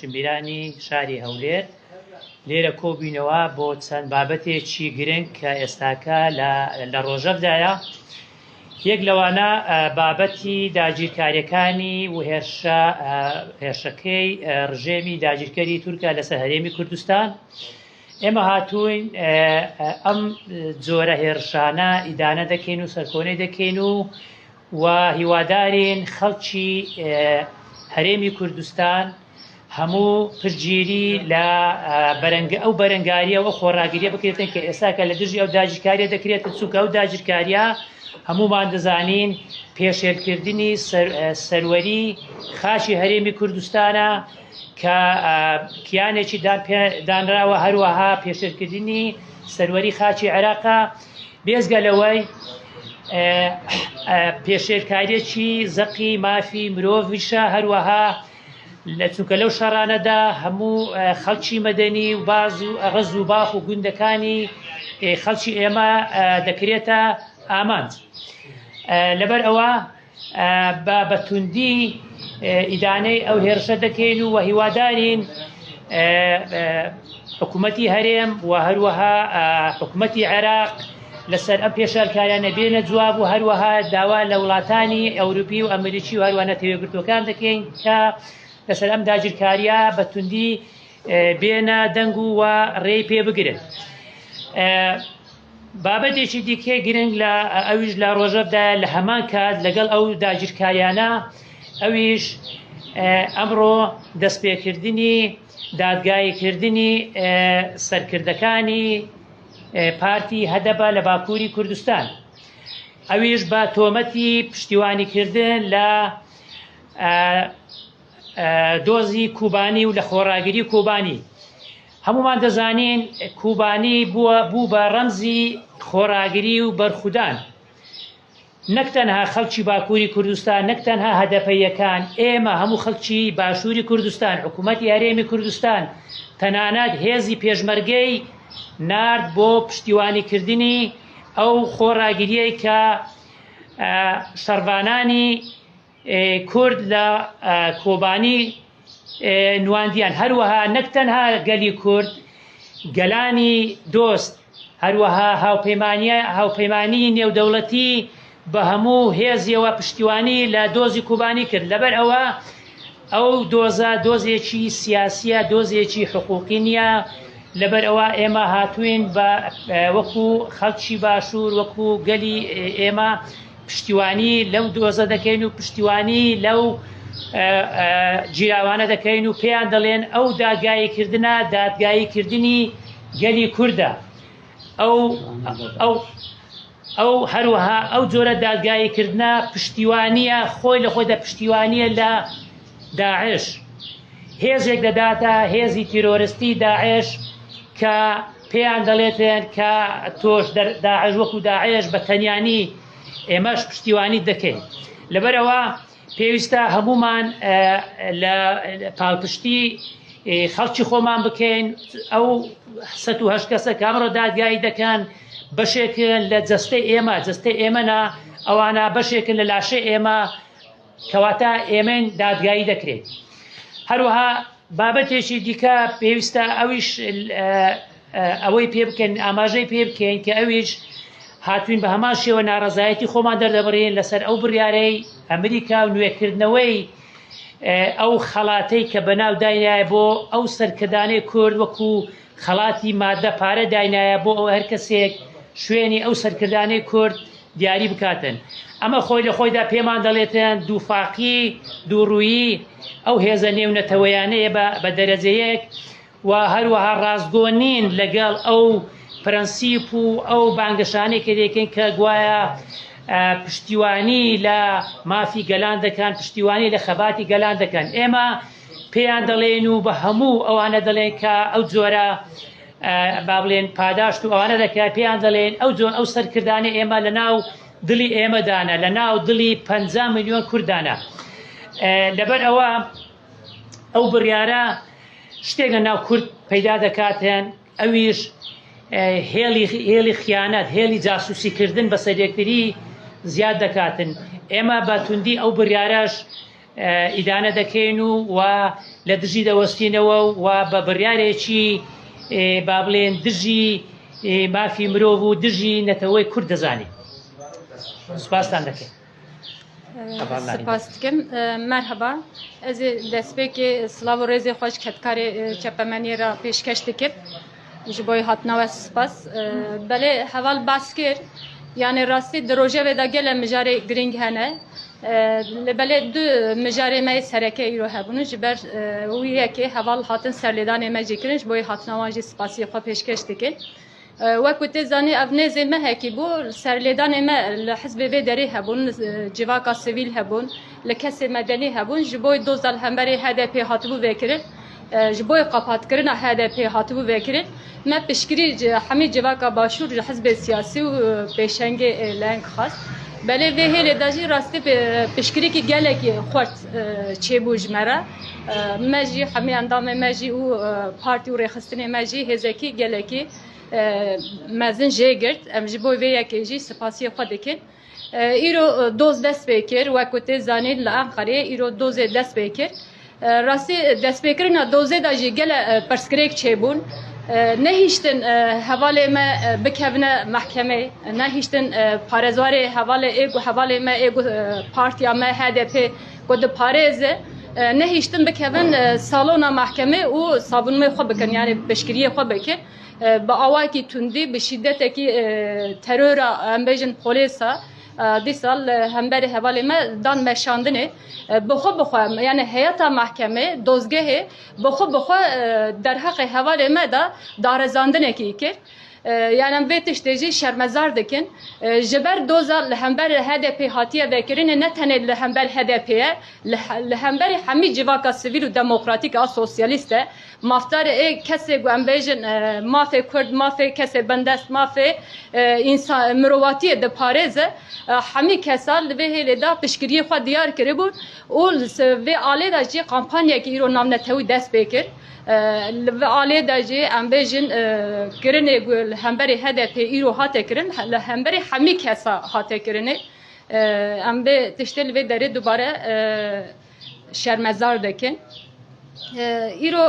خۆشنبیرانی شاری هەولێر لێرە کۆبووینەوە بۆ چەند بابەتێکی گرنگ کە ئێستاکە لە ڕۆژەفدایە. یەک لەوانە بابەتی داگیرکاریەکانی و هێرشەکەی ڕژێمی داگیرکەری تورکە لەسەر هەرێمی کوردستان. ئێمە هاتووین ئەم جۆرە هێرشانە ئیدانە دەکەین و سەرکۆنەی دەکەین و هیوادارین خەڵکی هەرێمی کوردستان هەموو پشتگیری لە ئەو بەرەنگاریە و خۆڕاگیریە بکرێتن کە ئێستاکە لە دژی ئەو داگیرکاریە دەکرێتە چونکە ئەو داگیرکاریە هەموومان دەزانین پێشێلکردنی سەروەری خاچی هەرێمی کوردستانە کە کیانێکی دانراوە، هەروەها پێشێلکردنی سەروەری خاچی عێراقە. بێزگە لەوەی پێشێلکاریەکی زەقی مافی مرۆڤیشە، هەروەها چونکە لەو شەڕانەدا هەموو خەڵکی مەدەنی و باز و ڕز و باخ و گوندەکانی خەڵکی ئێمە دەکرێتە ئامانج. لەبەر ئەوە بە توندی ئیدانەی ئەو هێرشە دەکەین و هیوادارین حکوومەتی هەرێم و هەروەها حکوومەتی عێراق لەسەر ئەم پێشێلکاریانە بێنە جواب و هەروەها داوا لە وڵاتانی ئەوروپی و ئەمریکی و هەروە نەتەوەیەکگرتووەکان دەکەین کە لەسەر ئەم داگیرکاریە بە توندی بێنە دەنگ و ڕێی پێ بگرن. بابەتێکی دیکە گرنگ لە ئەویش لە ڕۆژەفدا لە هەمان کات لەگەڵ ئەو داگیرکاریانە ئەویش ئەمڕۆ دەستپێکردنی دادگاییکردنی سەرکردەکانی پارتی هەدەبە لە باکووری کوردستان، ئەویش بە تۆمەتی پشتیوانیکردن لە دۆزی کوبانی و لە خۆڕاگیری کوبانی. هەمومان دەزانین کوبانی بوو بە ڕەمزی خۆڕاگیری و بەرخودان، نەک تەنها خەڵکی باکووری کوردستان، نەک تەنها هەدەپەیەکان، ئێمە هەموو خەڵکی باشووری کوردستان، حکوومەتی هەرێمی کوردستان، تەنانەت هێزی پێشمەرگەی نارد بۆ پشتیوانیکردنی ئەو خۆڕاگیریەی کە شەڕبانانی کورد لە کۆبانی نواندیان، هەروەها نەک تەنها گەلی کورد، گەلانی دۆست، هەروەها هاوپەیمانی نێودەوڵەتی بە هەموو هێزیەوە پشتیوانی لە دۆزی کوبانی کرد. لەبەر ئەوە ئەو دۆزە دۆزێکی سیاسیە، دۆزێکی حقوقی نییە. لەبەر ئەوە ئێمە هاتوین بە وەکو خەڵکی باشوور، وەکو گەلی ئێمە پشتیوانی لەو دۆزە دەکەین و پشتیوانی لەو جیراوانە دەکەین و پێیان دەڵێن ئەو دادگاییکردنە دادگاییکردنی گەلی کووردە. ئەو هەروەها ئەو جۆرە دادگاییکردنە پشتیوانیە، خۆی لە خۆیدا پشتیوانیە لە داعش، هێزێک دەداتە هێزی تیرۆریستی داعش کە پێیان دەڵێتێن کە تۆش داعش وەکو داعش بە تەنیانی ئێمەش پشتیوانی دەکەین. لەبەرەوە پێویستە هەمومان لە پاڵپشتی خەڵکی خۆمان بکەین. ئەو 108 کەسە کە ئەمڕۆ دادگایی دەکەن بەشێکن لە جەستەی ئێمە، جەستەی ئێمەنا، ئەوانە بەشێکن لە لاشەی ئێمە، کەواتە ئێمەین دادگایی دەکرێت. هەروەها بابەتێکی دیکە پێویستە ئەویش ئەوەی پێ بکەین، ئاماژەی پێ بکەین کە ئەویش هاتوین بە هەمان شێوە ناڕەزایەتی خۆمان دەردەبڕین لەسەر ئەو بڕیارەی ئەمریکا و نوێکردنەوەی ئەو خەڵاتەی کە بەناو داینایە بۆ ئەو سەرکردانەی کورد وەکو خەڵاتی مادە پارە داینایە بۆ ئەو هەر کەسێک شوێنی ئەو سەرکردانەی کورد دیاری بکاتن. ئەمە خۆی لە خۆیدا پێمان دەڵێتن دووفاقی، دووڕوویی ئەو هێزە نێونەتەوەیانەیە بە دەرەجەیەک و هەروەها ڕاستگۆنین لەگەڵ ئەو پرەنسیپ و ئەو بانگەشانەی کە دەکەین کە گوایە پشتیوانی لە مافی گەلان دەکەن، پشتیوانی لە خەباتی گەلان دەکەن. ئێمە پێیان دەڵێن و بە هەموو ئەوانە دەڵێن کە ئەو جۆرە با بڵێن پاداشت و ئەوانە دەکات، پێیان دەڵێن ئەو سەرکردانە ئێمە لە ناو دڵی ئێمەدانە، لە ناو دڵی 50 ملیۆن کوردانە. لەبەر ئەوە ئەو بڕیارە شتێکە ناو کورد پەیدا دەکاتێن، ئەویش هێڵی خیانەت، هێڵی جاسوسیکردن بە سەرێکتری زیاد دەکاتن. ئێمە بە توندی ئەو بڕیارەش ئیدانە دەکەین و لە دژی دەوەستینەوە و بە بڕیارێکی با بڵێن دژی مافی مرۆڤ و دژی نەتەوەی کورد دەزانین. سوپاستان دەکەین. سپاس دکم. مرحبا. از دەستپێکی سلااو و ڕێزی خۆش کەتکاری چەپەمەنی را پێشکەش دکرد ji bo hatinawe spas. Belê heval bas kir yani rastî di rojevê de gelek mijarê giring hene. Li belê du mijarê me sereke îro hebûn ji ber wî yekê heval hatin serlêdanê me jî kirin ji bo hatinawan jî spasiyê xwe pêşkêş dikin. Wekû tê zanî ev nêzê me hekî bû serlêdanê me li hizbê vê derê hebûn, civaka sivîl hebûn, li kesê medenî hebûn ji bo doza li hemberê HDP hatibû vêkirin. Ji bo qapatkirina HDP hatibû vêkirin. Me piştgirî hemî civaka başûr ji hizbê siyasî û pêşengê leheng xast. Belê vê hêlê de jî rastî piştgirîkî gelekî xwert çêbû ji me re. Me jî hemî endamê me jî û partî û rêxistinê me jî hêzekî gelekî mezin jê girt. Em ji bo vê yekê jî spasiyê xwe dikin. Îro doz dest pê kir wekû tê zanîn li Enqereyê îro dozê dest pê kir. Rastî destpêkirina dozê de jî gelek pirskirêk çêbûn. Nehîştin hevalê me bikevine mehkemê, nehîştin parêzwarê hevalê êgo hevalê me êgo partiya me HDP ku di parêze nehîştin bikevin salona mehkemê û sabûnmê xwe bikin yani piştgiriyê xwe bikin. Bi awayekî tundî bi şîddetekî terora em bêjin polîsa dîsal hemberê hevalê me dan meşandinê bixwe yani heyeta mehkemê dozgehê bixwe derheqê hevalê me de darezandinekî kir. Yani em vê tiştê jî şermezar dikin. Ji ber doza li hemberê HDP hatiye vekirinê ne tenê li hember HDP'ye li hemberê hemî civaka sivîl û demokratîk a sosyalîst e mafdarê kesê ku em bêjin mafê Kurd, mafê kesê bendest, mafê însan mirovatiyê di parêze hemî kesa li vê hêlê de piştgiriyê xwe diyar kiribûn û vê alê de jî kampanyekî îro namnetewî dest pê kir. Li vê alê de jî em bêjin kirinê ku li hemberê HDP îro hate kirin li hemberê hemî kesa hate kirinê. Em vê tiştê li vê derê dubare şermezar dikin. îro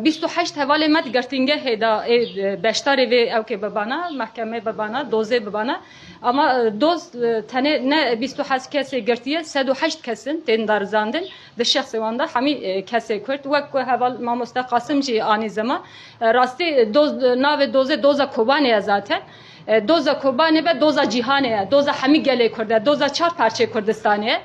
28 hevalê me girtîngehê de beşdarê vê ewkê bibana, mehkemê bibana, dozê bibana. Ama doz tenê ne 28 kesê girtiye 108 kesin tên darizandin. Di şexsê wan de hemî kesê Kurd wek ku heval Mamoste Qasim jî anî zema. Rastî doz navê dozê doza Kobanê ye zaten. Doza Kobanê be doza cîhanê ye. Doza hemî gelê Kurd e. Doza çar parçê Kurdistanê ye.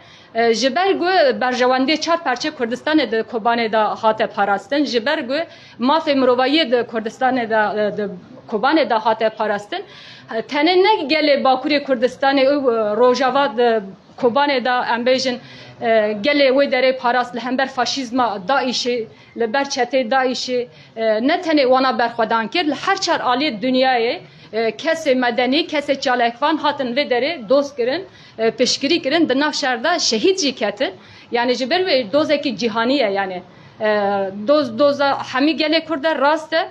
Ji ber ku berjewendiyê çar parçê Kurdistanê di Kobanê de hate parastin. Ji ber ku mafê mirovayiyê di Kurdistanê de di Kobanê de hate parastin. Tenê ne gelê Bakurê Kurdistanê û Rojava di Kobanê de em bêjin gelê wê derê parast li hember faşîzma Daişê li ber çetê Daişê ne tenê wana berxwedan kir li her çar aliyê dünyayê kesê medenî, kesê çalekvan hatin vê derê doz kirin, piştgirî kirin, di nav şer de şehîd jî ketin. Yani ji ber wê dozekî cîhanî ye yani. Doza hemî gelê Kurd e rast e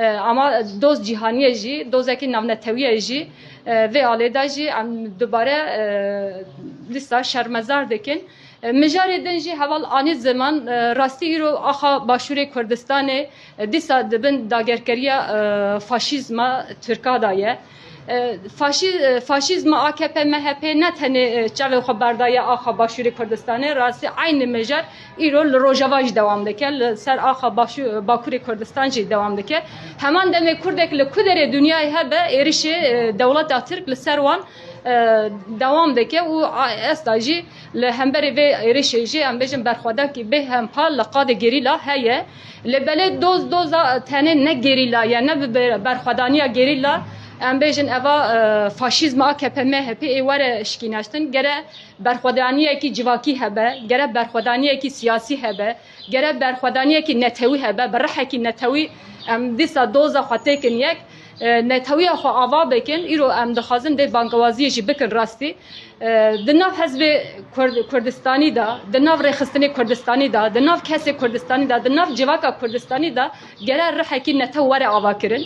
ama doz cîhanî jî, dozekî navnetewî jî vê alê de jî em dubare lîsta şermezar dikin. Mijarê din jî heval anî zaman rastî îro axa Başûrê Kurdistanê dîsa dibin dagerkeriya faşîzma Tirka da ye. Faşîzma AKP MHP ne tenê çavê xwe berdaye axa Başûrê Kurdistanê rastî aynı mijar îro li Rojava jî dewam dike li ser axa Bakurê Kurdistan jî dewam dike. Heman demê Kurdek li ku derê dunyayê hebe êrişê dewleta Tirk li ser wan devam dike û esta jî li hemberê vê êrişê jî em bêjin berxwedekî bê hempa li qadê gerîla heye. Li belê doza tenê ne gerîla ya ne bi berxwedaniya gerîla em bêjin eva faşîzma AKP MHP ê were şikîneştin gere berxwedaniyekî civakî hebe, gere berxwedaniyekî siyasî hebe, gere berxwedaniyekî netewî hebe, bi rihekî netewî em dîsa doza xwe têkin yek netewîya xwe ava bikin îro em dixwazin dê bankewaziyê jî bikin rastî. Di nav hezbê Kurdistanî da, di nav rêxistinê Kurdistanî da, di nav kesê Kurdistanî da, di nav civaka Kurdistanî da gere rihekî netew were ava kirin.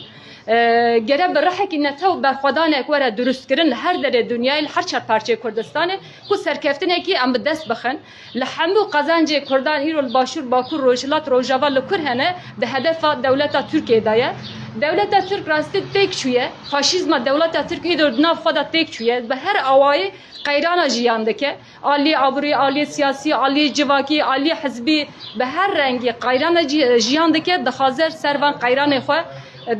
گره برحه کی نتو برخوادانه کوره درست کردن هر در دنیای هر چهار پارچه کردستانه کو سرکفتنه کی ام دست بخن لحمو قزنج کردان ایرو باشور باکور روجلات روجاوا لکرهنه به هدف دولت ترکیه دایه دولت ترک راستی تک شویه فاشیزم دولت ترک ایدور ناف خدا تک شویه به هر آوای قیران جیانده که عالی عبری عالی سیاسی عالی جواکی عالی حزبی به هر رنگی قیران جیانده که دخازر سروان قیران خو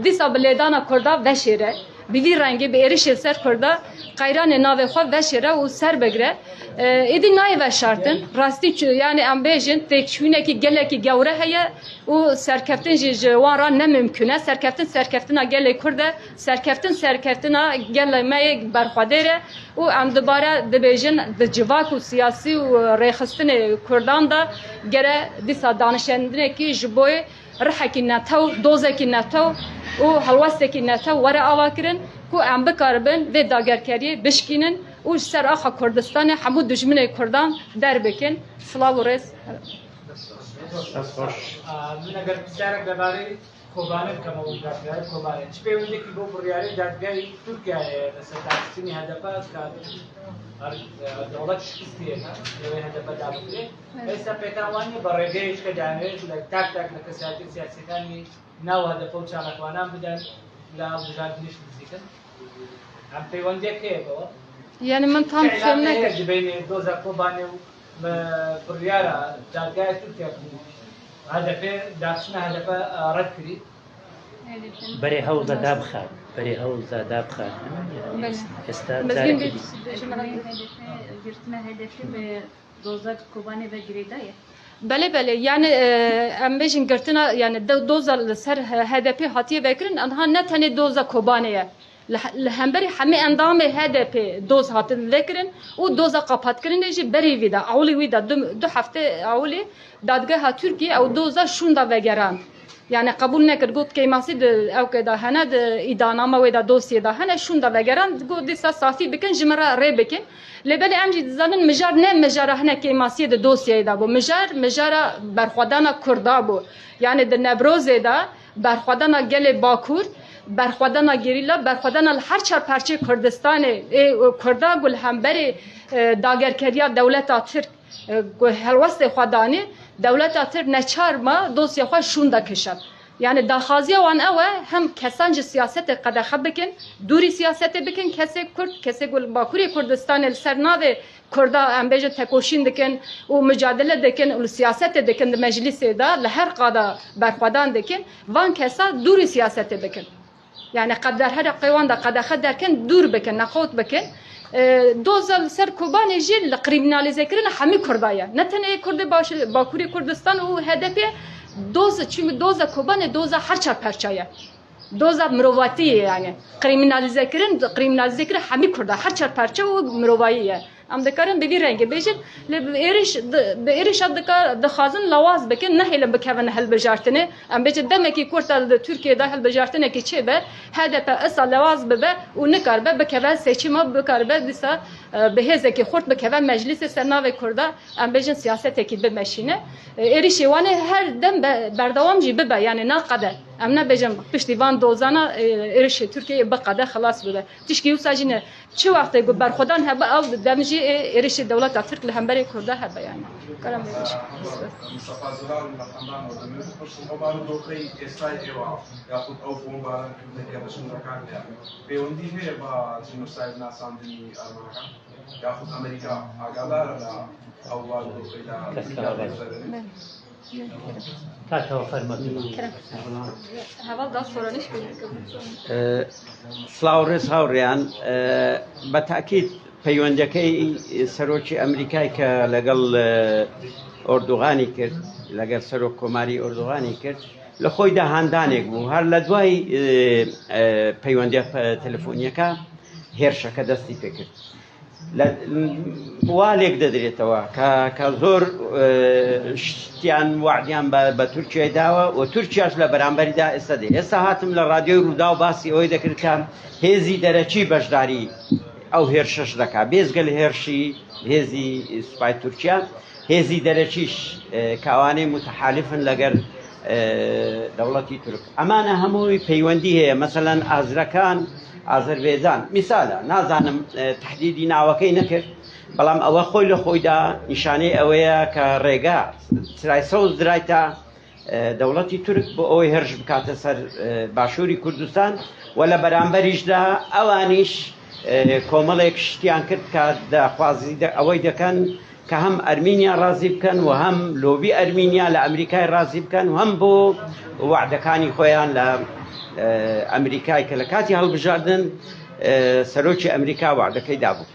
دیسا بلیدانا کردا وشیره بیوی رنگی به ایرش سر کردا قیران ناو خو وشیره و سر بگره ایدی نای و شرطن راستی یعنی ام بیژن تکشونه کی گله کی گوره هيا و سرکفتن جوان را نممکنه سرکفتن گله کرده سرکفتن گله می برخوادره و ام دوباره د بیژن د جواک و سیاسی و ریخستن کردان دا گره دیسا دانشندنه کی جبوی رحکی نتو دوزکی نتو و هلوستکی نتو وره آواکرن کو ام بکاربن و داگرکاری بشکینن و سر آخا کردستان همو دجمن کردان در بکن سلاو و رس من اگر بسیارک دباره کوبانه کم و دادگاه کوبانه چه پیونده که با بریاره دادگاه ترکیه مثلا تحسینی هدفات که دولت شکستیه نه هدفات دابکره ایسا پیتاوانی برگهش که جانویش تاک لکسیاتی سیاستانی ناو هدفو چالکوانان بدن لا وزارتنیش بزیکن هم پیونده که با yani من tam فهم نکرد بین دوزا کوبانه و بریاره دادگاه ترکیه هدفه داشتن هدفه رد کردی بەرێ هەوڵدا دابخات بەرێ هەوڵدا دابخات ئێستا گرتنە هەدەفی بە دۆزە کۆبانێ بە گرێدایە بله yani ام بیشین گرتنا yani دوزا سر هدف هاتیه بکرین آنها نه تنی دوزا کوبانه لهمبری همه اندام هدف دوز هاتن ذکرن و دوزا قاپات کردن ایجی بری ویدا اولی ویدا دو هفته اولی دادگاه ترکیه او دوزا شوندا وگران yani kabul nekir got keyması de ev keda hene de idanama ve da dosye da hene şunda vegeran got disa safi bikin jimara re bikin lebeli emji zanın mijar ne mijara hene keyması de dosye da bu mijara berxwadana kurda bu yani de nebroze da berxwadana gele bakur berxwadana gerilla berxwadana her çar parçe Kurdistan'ı kurda gul hemberi dagerkeriya devleta Türk helwast xwadani devleta Türk neçarma dosya xwe şunda kişan yani daxaziya wan ew hem kesancı siyasete qedexe bikin duri siyasete bikin kesek Kurd kesek Bakurê Kurdistanê li ser navê Kurda em bêjin tekoşîn dikin û mücadele dikin û siyasete dikin di meclisê da li her qada berxwedan dikin van kesa duri siyasete bikin yani qeder her qeywan da qedexe derkin dur bikin nexwet bikin دوزا سر کوبان جیل لقریمینالیزه کردن همه کردایه نه تنها کرد باکوری کردستان و هدف دوزا چون دوزا کوبان دوزا هر چهار پرچایه دوزا مرواتیه yani kriminalize کردن همه کرده هر چهار پرچه و مرواییه ام دکارن به رنگ بیشتر به ایرش دخازن لواز بکن نه هل بکن هل بجارتنه ام بیشتر دمکی کورت ترکیه ده هل بجارتنه کی چه به هدف اصل لواز به و نکار به بکن سیچی ما بکار به دیسا به هزه کی خورد بکن مجلس سناو کرده ام بیشتر سیاست کی به ماشینه ایرشی وانه هر دم بردوام جی به yani نه قدر ام نه بیشتر پشتیوان دوزانا ایرش ترکیه بقدر خلاص بوده تشکیو ساجینه چه وقتی گو برخودان هبه او دمجی ایرش دولت ترک لهمبری کرده هبه yani کارم میشه مصطفى زلال مقامدان و دمیر پرسون مبارو دوخی استای ایوا یا خود او مبارن که بشون رکان دیا پیوندی ہے با جنوساید ناساندنی آمریکا یا خود امریکا آگادار او بارو دوخی دا کاتەوە فەرمەتون هەواڵ دا سۆرانیش سڵاو ڕێز هاوڕێیان بە تاکید پەیوەندەکەی سەرۆکی ئەمریکای کە لەگەڵ ئۆردوغانی کرد لەگەڵ سەرۆک کۆماری ئۆردوغانی کرد لە خۆی داهاندانێک بوو هەر لە دوای پەیوەندە تەلەفۆنیەکە هێرشەکە دەستی پێکرد والێک دەدرێتەوە کە زۆر شتیان وعدیان بە تورکیای داوە و تورکیاش لە بەرامبەریدا ئێستا دێ ئێستا هاتم لە ڕادیۆی ڕوودا و باسی ئەوەی دەکرد کە هێزی دەرەچی بەشداری ئەو هێرشەش دەکات بێزگە لە هێرشی هێزی سوپای تورکیا هێزی دەرەچیش کاوانەی متحالفن لەگەر دەوڵەتی تورک ئەمانە هەمووی پەیوەندی هەیە مەسەلەن ئازرەکان ئازەربێجان میسالە نازانم تهدیدی ناوەکەی نەکرد بەڵام ئەوە خۆی لە خۆیدا نیشانەی ئەوەیە کە ڕێگا سرای سەوز درایتە دەوڵەتی تورک بۆ ئەوەی هەرش بکاتە سەر باشووری کوردستان و لە بەرامبەریشدا ئەوانیش کۆمەڵێک شتیان کرد کە داخوازی ئەوەی دەکەن کە هەم ئەرمینیا ڕازی بکەن و هەم لۆبی ئەرمینیا لە ئەمریکای ڕازی بکەن و هەم بۆ وعدەکانی خۆیان لە ئەمریکای کە لە کاتی هەڵبژاردن سەرۆکی ئەمریکا وعدەکەی دابوو.